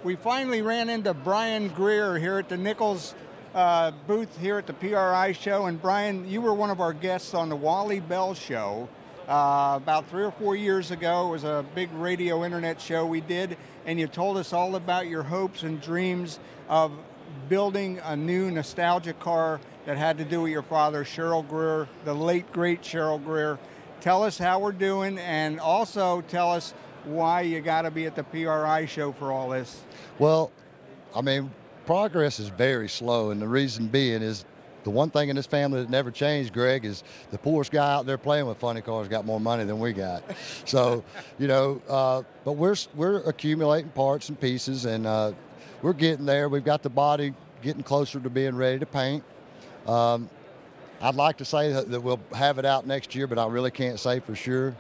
We finally ran into Brian Greer here at the Nichols booth here at the PRI show. And Brian, you were one of our guests on the Wally Bell show about 3 or 4 years ago. It was a big radio internet show we did, and you told us all about your hopes and dreams of building a new nostalgia car that had to do with your father, Cheryl Greer, the late great Cheryl Greer. Tell us how we're doing, and also tell us why you got to be at the PRI show for all this. Well, I mean, progress is very slow, and the reason being is the one thing in this family that never changed, Greg, is the poorest guy out there playing with funny cars got more money than we got. So, but we're accumulating parts and pieces, and we're getting there. We've got the body getting closer to being ready to paint. I'd like to say that we'll have it out next year, but I really can't say for sure.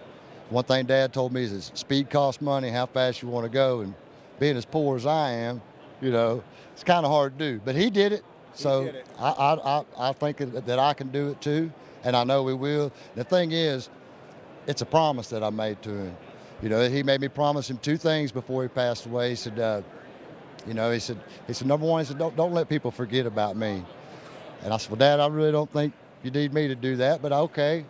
One thing Dad told me is speed costs money, how fast you want to go, and being as poor as I am, it's kind of hard to do. But he did it, so I think that I can do it too, and I know we will. The thing is, it's a promise that I made to him. He made me promise him 2 things before he passed away. He said, he said, number one, he said, don't let people forget about me. And I said, well, Dad, I really don't think you need me to do that, but okay.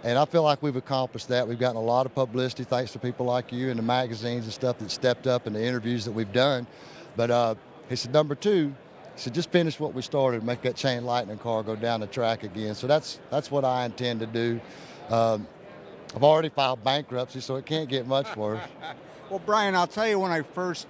And I feel like we've accomplished that. We've gotten a lot of publicity thanks to people like you and the magazines and stuff that stepped up in the interviews that we've done. But he said, number 2, he said, just finish what we started, make that chain lightning car go down the track again. So that's what I intend to do. I've already filed bankruptcy, so it can't get much worse. Well, Brian, I'll tell you, when I first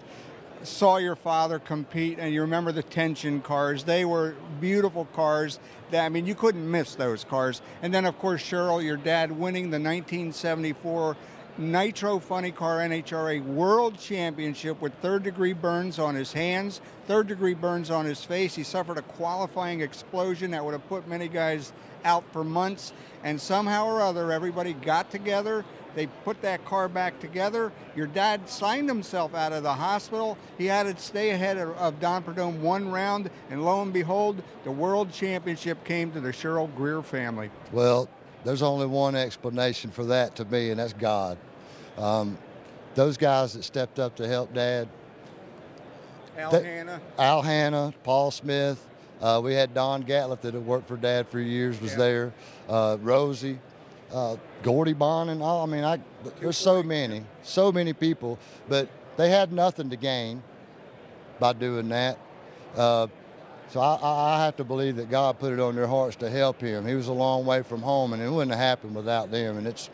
saw your father compete, and you remember the tension cars, they were beautiful cars. You couldn't miss those cars. And then, of course, Cheryl, your dad, winning the 1974 Nitro Funny Car NHRA World Championship with third-degree burns on his hands, third-degree burns on his face. He suffered a qualifying explosion that would have put many guys out for months. And somehow or other, everybody got together. They put that car back together. Your dad signed himself out of the hospital. He had to stay ahead of Don Perdome 1 round, and lo and behold, the World Championship came to the Cheryl Greer family. Well, there's only one explanation for that to me, and that's God. Those guys that stepped up to help Dad. Al Hanna, Paul Smith. We had Don Gatliff that had worked for Dad for years, was there. Rosie. Gordy Bond and all. There's so many people, but they had nothing to gain by doing that. So I have to believe that God put it on their hearts to help him. He was a long way from home, and it wouldn't have happened without them. And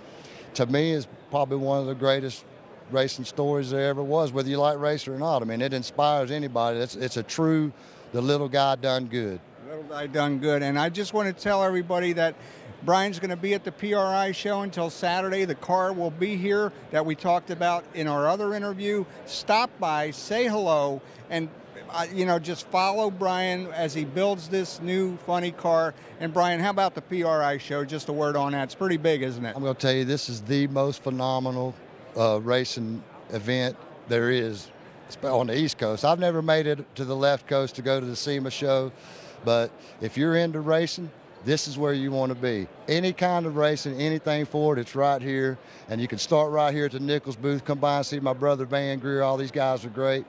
to me, it's probably one of the greatest racing stories there ever was, whether you like racing or not. It inspires anybody. It's a true, the little guy done good. Little guy done good. And I just want to tell everybody that Brian's going to be at the PRI show until Saturday. The car will be here that we talked about in our other interview. Stop by, say hello, and just follow Brian as he builds this new funny car. And Brian, how about the PRI show? Just a word on that. It's pretty big, isn't it? I'm going to tell you, this is the most phenomenal racing event there is on the East Coast. I've never made it to the left coast to go to the SEMA show, but if you're into racing, this is where you want to be. Any kind of racing, anything for it, it's right here. And you can start right here at the Nichols booth. Come by and see my brother Van Greer. All these guys are great.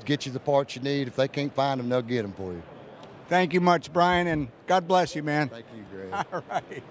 Get you the parts you need. If they can't find them, they'll get them for you. Thank you much, Brian, and God bless you, man. Thank you, Greg. All right.